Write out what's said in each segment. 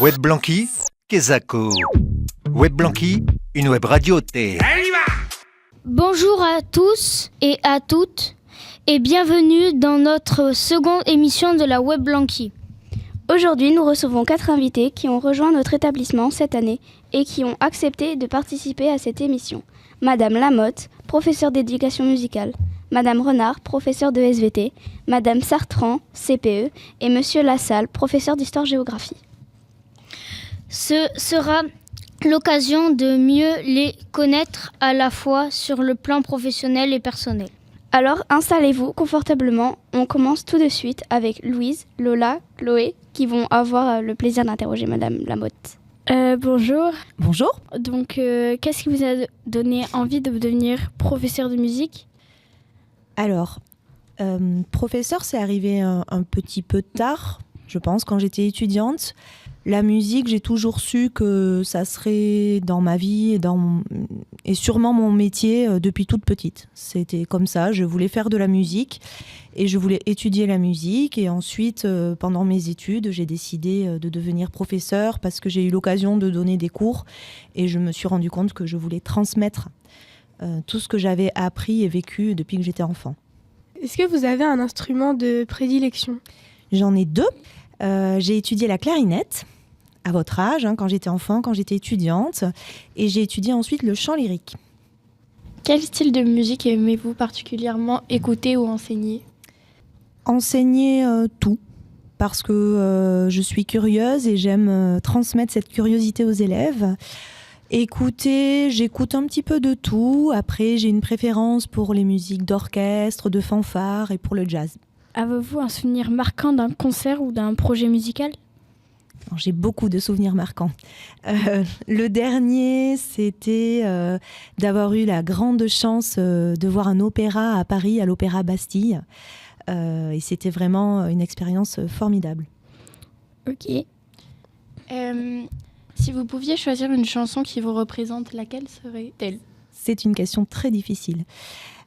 Web Blanqui, Kezako. Web Blanqui, une web radio T. Bonjour à tous et à toutes et bienvenue dans notre seconde émission de la Web Blanqui. Aujourd'hui, nous recevons 4 invités qui ont rejoint notre établissement cette année et qui ont accepté de participer à cette émission. Madame Lamotte, professeure d'éducation musicale, Madame Renard, professeure de SVT, Madame Sartran, CPE et Monsieur Lassalle, professeur d'histoire-géographie. Ce sera l'occasion de mieux les connaître à la fois sur le plan professionnel et personnel. Alors installez-vous confortablement, on commence tout de suite avec Louise, Lola, Chloé qui vont avoir le plaisir d'interroger Madame Lamotte. Bonjour. Bonjour. Donc, qu'est-ce qui vous a donné envie de devenir professeur de musique ? Alors, professeur, c'est arrivé un petit peu tard, je pense, quand j'étais étudiante. La musique, j'ai toujours su que ça serait dans ma vie et sûrement mon métier depuis toute petite. C'était comme ça, je voulais faire de la musique et je voulais étudier la musique. Et ensuite, pendant mes études, j'ai décidé de devenir professeur parce que j'ai eu l'occasion de donner des cours et je me suis rendu compte que je voulais transmettre tout ce que j'avais appris et vécu depuis que j'étais enfant. Est-ce que vous avez un instrument de prédilection ? J'en ai 2. J'ai étudié la clarinette à votre âge, quand j'étais enfant, quand j'étais étudiante. Et j'ai étudié ensuite le chant lyrique. Quel style de musique aimez-vous particulièrement écouter ou enseigner ? Enseigner tout, parce que je suis curieuse et j'aime transmettre cette curiosité aux élèves. Écouter, j'écoute un petit peu de tout. Après, j'ai une préférence pour les musiques d'orchestre, de fanfare et pour le jazz. Avez-vous un souvenir marquant d'un concert ou d'un projet musical ? Alors, j'ai beaucoup de souvenirs marquants. Le dernier, c'était d'avoir eu la grande chance de voir un opéra à Paris, à l'Opéra Bastille. Et c'était vraiment une expérience formidable. Ok. Si vous pouviez choisir une chanson qui vous représente, laquelle serait-elle ? C'est une question très difficile.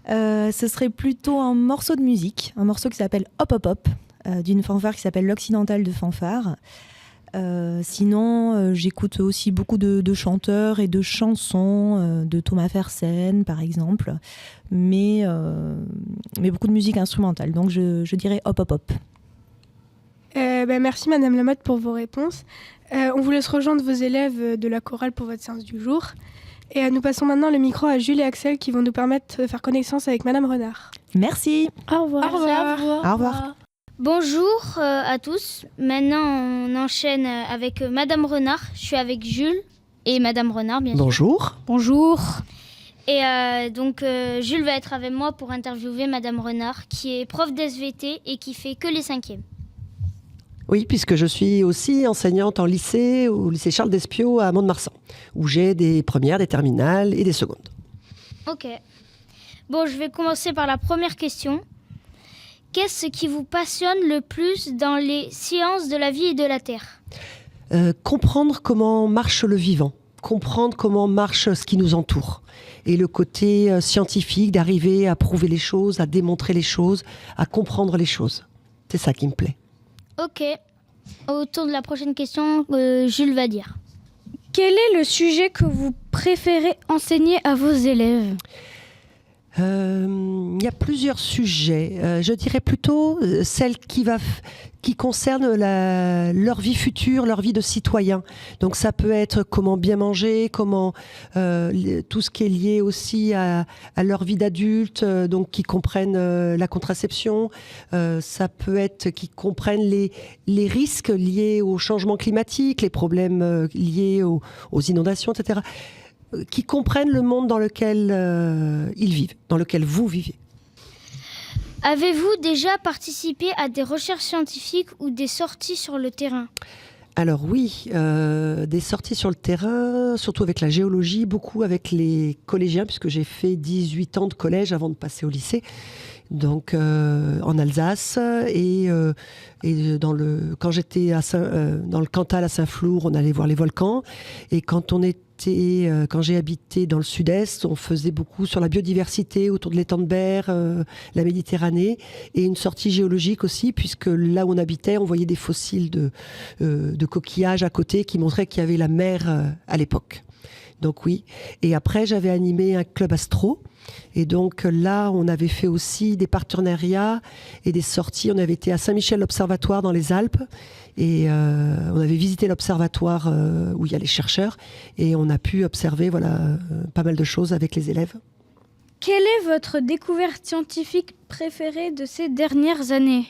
Ce serait plutôt un morceau de musique, un morceau qui s'appelle Hop Hop Hop, d'une fanfare qui s'appelle l'Occidental de fanfare. Sinon, j'écoute aussi beaucoup de chanteurs et de chansons, de Thomas Fersen par exemple, mais beaucoup de musique instrumentale. Donc je dirais Hop Hop Hop. Merci Madame Lamotte pour vos réponses. On vous laisse rejoindre vos élèves de la chorale pour votre séance du jour. Et nous passons maintenant le micro à Jules et Axel qui vont nous permettre de faire connaissance avec Madame Renard. Merci. Au revoir. Au revoir. Au revoir. Bonjour à tous. Maintenant, on enchaîne avec Madame Renard. Je suis avec Jules et Madame Renard, bien sûr. Bonjour. Bonjour. Et donc, Jules va être avec moi pour interviewer Madame Renard, qui est prof d'SVT et qui fait que les 5e. Oui, puisque je suis aussi enseignante en lycée, au lycée Charles d'Espiau à Mont-de-Marsan, où j'ai des premières, des terminales et des secondes. Ok. Bon, je vais commencer par la première question. Qu'est-ce qui vous passionne le plus dans les sciences de la vie et de la Terre ? Comprendre comment marche le vivant, comprendre comment marche ce qui nous entoure. Et le côté scientifique d'arriver à prouver les choses, à démontrer les choses, à comprendre les choses. C'est ça qui me plaît. Ok. Autour de la prochaine question, Jules va dire. Quel est le sujet que vous préférez enseigner à vos élèves ? Il y a plusieurs sujets. Je dirais plutôt celle qui concerne leur vie future, leur vie de citoyen. Donc ça peut être comment bien manger, comment tout ce qui est lié aussi à leur vie d'adulte, donc qui comprennent la contraception. Ça peut être qui comprennent les risques liés au changement climatique, les problèmes liés aux inondations, etc. Qui comprennent le monde dans lequel ils vivent, dans lequel vous vivez. Avez-vous déjà participé à des recherches scientifiques ou des sorties sur le terrain ? Alors oui, des sorties sur le terrain, surtout avec la géologie, beaucoup avec les collégiens, puisque j'ai fait 18 ans de collège avant de passer au lycée. donc en Alsace, et quand j'étais dans le Cantal à Saint-Flour, on allait voir les volcans, et quand j'ai habité dans le sud-est, on faisait beaucoup sur la biodiversité autour de l'étang de Berre, la Méditerranée, et une sortie géologique aussi, puisque là où on habitait, on voyait des fossiles de coquillages à côté qui montraient qu'il y avait la mer à l'époque. Donc oui. Et après, j'avais animé un club astro. Et donc là, on avait fait aussi des partenariats et des sorties. On avait été à Saint-Michel l'Observatoire dans les Alpes. Et on avait visité l'observatoire où il y a les chercheurs. Et on a pu observer pas mal de choses avec les élèves. Quelle est votre découverte scientifique préférée de ces dernières années ?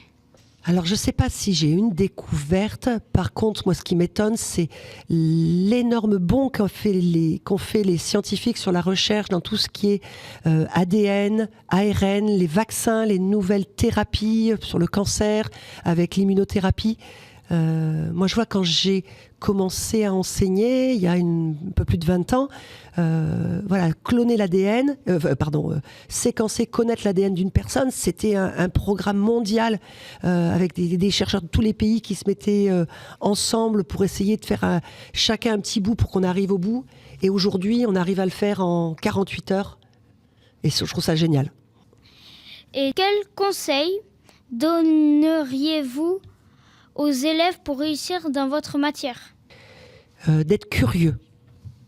Alors, je ne sais pas si j'ai une découverte. Par contre, moi, ce qui m'étonne, c'est l'énorme bond qu'ont fait les scientifiques sur la recherche dans tout ce qui est ADN, ARN, les vaccins, les nouvelles thérapies sur le cancer, avec l'immunothérapie. Moi, je vois quand j'ai commencé à enseigner, il y a un peu plus de 20 ans, cloner l'ADN, séquencer, connaître l'ADN d'une personne, c'était un programme mondial avec des chercheurs de tous les pays qui se mettaient ensemble pour essayer de faire chacun un petit bout pour qu'on arrive au bout. Et aujourd'hui, on arrive à le faire en 48 heures. Et je trouve ça génial. Et quels conseils donneriez-vous aux élèves pour réussir dans votre matière ? D'être curieux,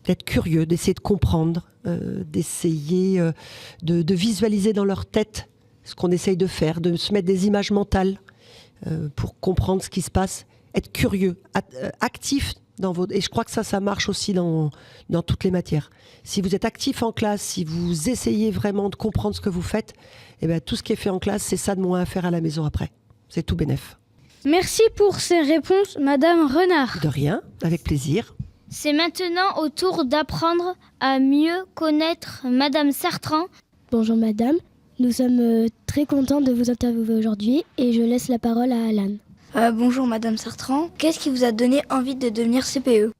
d'essayer de comprendre, d'essayer de visualiser dans leur tête ce qu'on essaye de faire, de se mettre des images mentales pour comprendre ce qui se passe, être curieux, actif et je crois que ça marche aussi dans toutes les matières. Si vous êtes actif en classe, si vous essayez vraiment de comprendre ce que vous faites, eh bien, tout ce qui est fait en classe, c'est ça de moins à faire à la maison après. C'est tout bénef. Merci pour ces réponses, Madame Renard. De rien, avec plaisir. C'est maintenant au tour d'apprendre à mieux connaître Madame Sartrand. Bonjour Madame, nous sommes très contents de vous interviewer aujourd'hui et je laisse la parole à Alan. Bonjour Madame Sartrand, qu'est-ce qui vous a donné envie de devenir CPE ?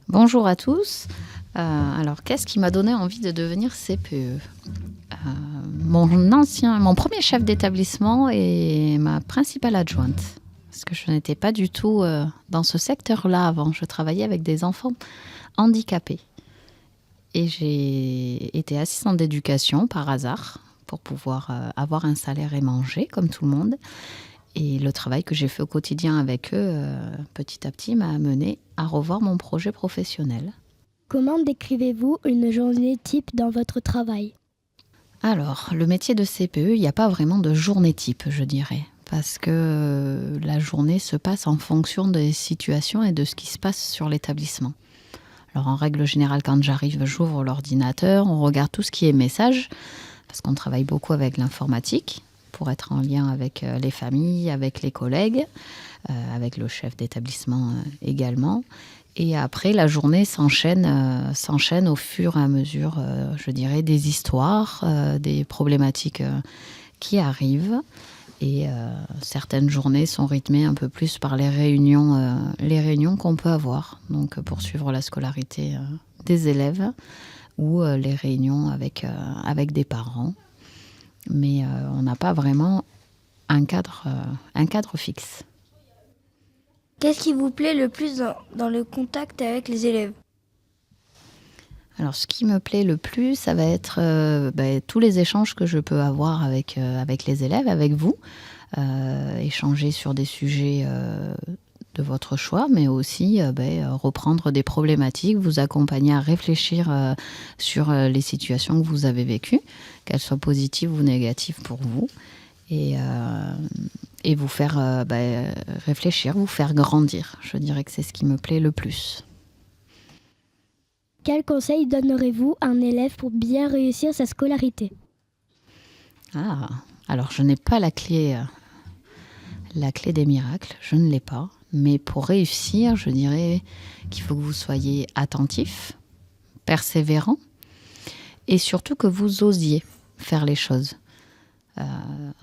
Bonjour à tous. Alors, qu'est-ce qui m'a donné envie de devenir CPE ? Mon premier chef d'établissement et ma principale adjointe. Parce que je n'étais pas du tout dans ce secteur-là avant. Je travaillais avec des enfants handicapés. Et j'ai été assistante d'éducation par hasard pour pouvoir avoir un salaire et manger comme tout le monde. Et le travail que j'ai fait au quotidien avec eux, petit à petit, m'a amené à revoir mon projet professionnel. Comment décrivez-vous une journée type dans votre travail ? Alors, le métier de CPE, il n'y a pas vraiment de journée type, je dirais. Parce que la journée se passe en fonction des situations et de ce qui se passe sur l'établissement. Alors, en règle générale, quand j'arrive, j'ouvre l'ordinateur, on regarde tout ce qui est message, parce qu'on travaille beaucoup avec l'informatique, pour être en lien avec les familles, avec les collègues, avec le chef d'établissement également. Et après, la journée s'enchaîne au fur et à mesure, je dirais, des histoires, des problématiques qui arrivent. Et certaines journées sont rythmées un peu plus par les réunions qu'on peut avoir. Donc, pour suivre la scolarité des élèves ou les réunions avec des parents. Mais on n'a pas vraiment un cadre fixe. Qu'est-ce qui vous plaît le plus dans le contact avec les élèves ? Alors, ce qui me plaît le plus, ça va être tous les échanges que je peux avoir avec les élèves, avec vous. Échanger sur des sujets de votre choix, mais aussi reprendre des problématiques, vous accompagner à réfléchir sur les situations que vous avez vécues, qu'elles soient positives ou négatives pour vous. Et vous faire réfléchir, vous faire grandir. Je dirais que c'est ce qui me plaît le plus. Quel conseil donnerez-vous à un élève pour bien réussir sa scolarité ? Alors je n'ai pas la clé des miracles, je ne l'ai pas. Mais pour réussir, je dirais qu'il faut que vous soyez attentif, persévérant et surtout que vous osiez faire les choses.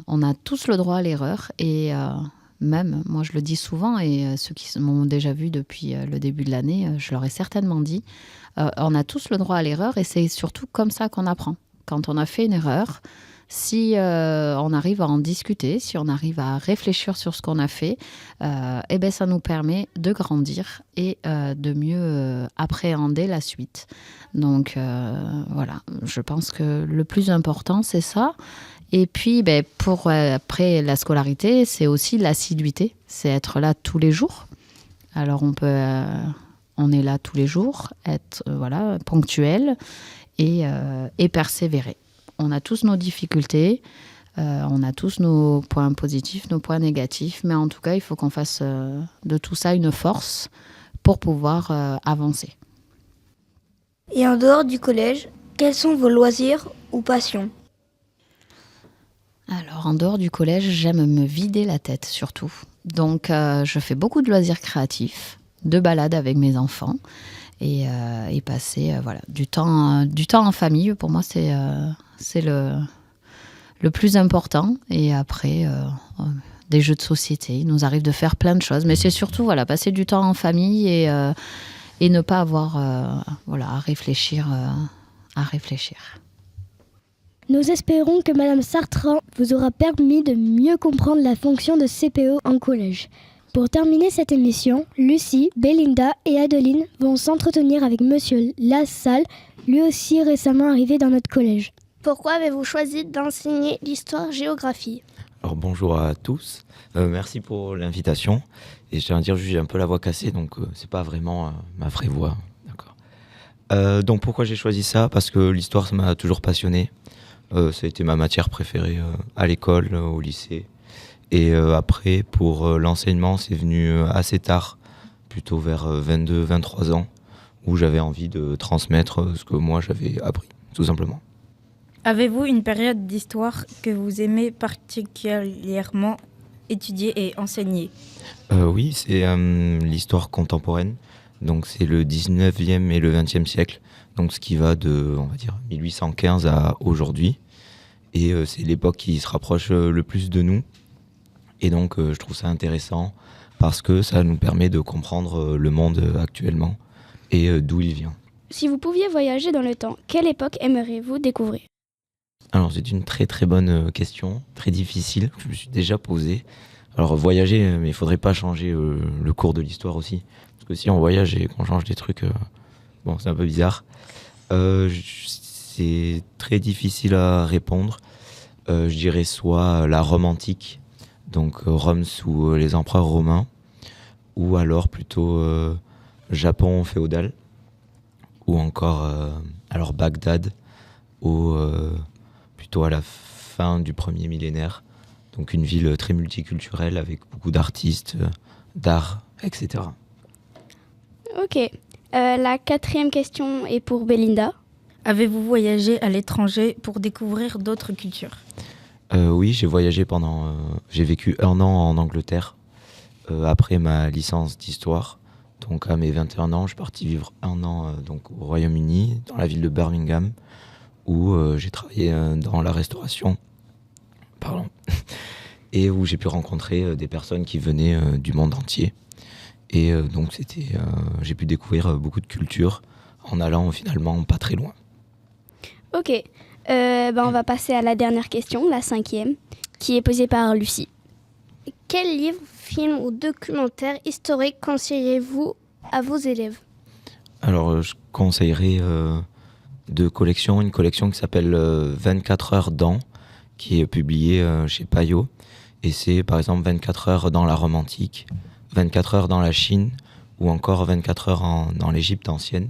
On a tous le droit à l'erreur et même, moi je le dis souvent et ceux qui m'ont déjà vu depuis le début de l'année, je leur ai certainement dit, on a tous le droit à l'erreur et c'est surtout comme ça qu'on apprend. Quand on a fait une erreur, Si on arrive à en discuter, si on arrive à réfléchir sur ce qu'on a fait, ça nous permet de grandir et de mieux appréhender la suite. Donc voilà, je pense que le plus important, c'est ça. Et puis, pour après la scolarité, c'est aussi l'assiduité, c'est être là tous les jours. Alors on est là tous les jours, être ponctuel et persévérer. On a tous nos difficultés, on a tous nos points positifs, nos points négatifs, mais en tout cas, il faut qu'on fasse de tout ça une force pour pouvoir avancer. Et en dehors du collège, quels sont vos loisirs ou passions ? Alors, en dehors du collège, j'aime me vider la tête surtout. Donc, je fais beaucoup de loisirs créatifs, de balades avec mes enfants et passer du temps en famille. Pour moi, c'est le plus important. Et après, des jeux de société. Il nous arrive de faire plein de choses. Mais c'est surtout passer du temps en famille et ne pas avoir à réfléchir. Nous espérons que Madame Sartrand vous aura permis de mieux comprendre la fonction de CPE en collège. Pour terminer cette émission, Lucie, Belinda et Adeline vont s'entretenir avec Monsieur Lassalle, lui aussi récemment arrivé dans notre collège. Pourquoi avez-vous choisi d'enseigner l'histoire-géographie ? Alors bonjour à tous, merci pour l'invitation. Et je tiens à dire, j'ai un peu la voix cassée, donc c'est pas vraiment ma vraie voix. D'accord. Donc pourquoi j'ai choisi ça ? Parce que l'histoire, ça m'a toujours passionné. Ça a été ma matière préférée à l'école, au lycée. Et après, pour l'enseignement, c'est venu assez tard, plutôt vers 22-23 ans, où j'avais envie de transmettre ce que moi j'avais appris, tout simplement. Avez-vous une période d'histoire que vous aimez particulièrement étudier et enseigner ? Oui, c'est l'histoire contemporaine. Donc c'est le 19e et le 20e siècle. Donc ce qui va de, on va dire, 1815 à aujourd'hui. Et c'est l'époque qui se rapproche le plus de nous. Et donc je trouve ça intéressant parce que ça nous permet de comprendre le monde actuellement et d'où il vient. Si vous pouviez voyager dans le temps, quelle époque aimeriez-vous découvrir ? Alors c'est une très très bonne question, très difficile, que je me suis déjà posée. Alors voyager, mais il faudrait pas changer le cours de l'histoire aussi. Parce que si on voyage et qu'on change des trucs, c'est un peu bizarre. C'est très difficile à répondre. Je dirais soit la Rome antique, donc Rome sous les empereurs romains, ou alors plutôt Japon féodal, ou encore alors Bagdad, plutôt à la fin du premier millénaire. Donc une ville très multiculturelle avec beaucoup d'artistes, d'art, etc. Ok. La 4e question est pour Belinda. Avez-vous voyagé à l'étranger pour découvrir d'autres cultures ? Oui, j'ai voyagé j'ai vécu 1 an en Angleterre après ma licence d'histoire. Donc à mes 21 ans, je suis parti vivre 1 an donc, au Royaume-Uni, dans la ville de Birmingham, où j'ai travaillé dans la restauration. Et où j'ai pu rencontrer des personnes qui venaient du monde entier. Et donc j'ai pu découvrir beaucoup de cultures en allant finalement pas très loin. Ok, on va passer à la dernière question, la 5e, qui est posée par Lucie. Quel livre, film ou documentaire historique conseillez-vous à vos élèves ? Alors je conseillerais une collection qui s'appelle 24 heures dans, qui est publiée chez Payot. Et c'est par exemple 24 heures dans la Rome antique, 24 heures dans la Chine ou encore 24 heures dans l'Égypte ancienne.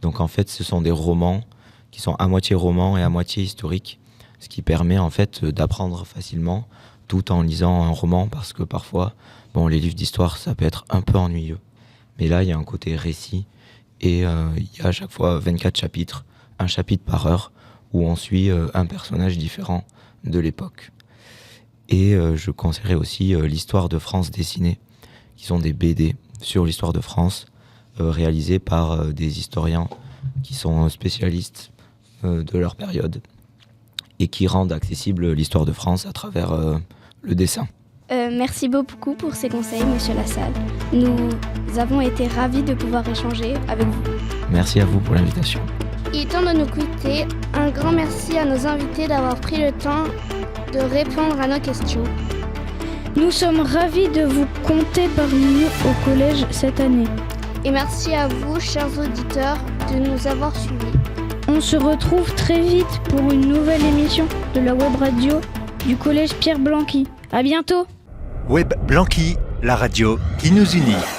Donc en fait, ce sont des romans qui sont à moitié romans et à moitié historiques, ce qui permet en fait d'apprendre facilement tout en lisant un roman parce que parfois, les livres d'histoire, ça peut être un peu ennuyeux. Mais là, il y a un côté récit et il y a à chaque fois 24 chapitres, un chapitre par heure où on suit un personnage différent de l'époque. Et je conseillerais aussi l'histoire de France dessinée, qui sont des BD sur l'histoire de France, réalisés par des historiens qui sont spécialistes de leur période et qui rendent accessible l'histoire de France à travers le dessin. Merci beaucoup pour ces conseils, Monsieur Lassalle. Nous avons été ravis de pouvoir échanger avec vous. Merci à vous pour l'invitation. Il est temps de nous quitter. Un grand merci à nos invités d'avoir pris le temps de répondre à nos questions. Nous sommes ravis de vous compter parmi nous au collège cette année. Et merci à vous, chers auditeurs, de nous avoir suivis. On se retrouve très vite pour une nouvelle émission de la web radio du collège Pierre Blanqui. À bientôt. Web Blanqui, la radio qui nous unit.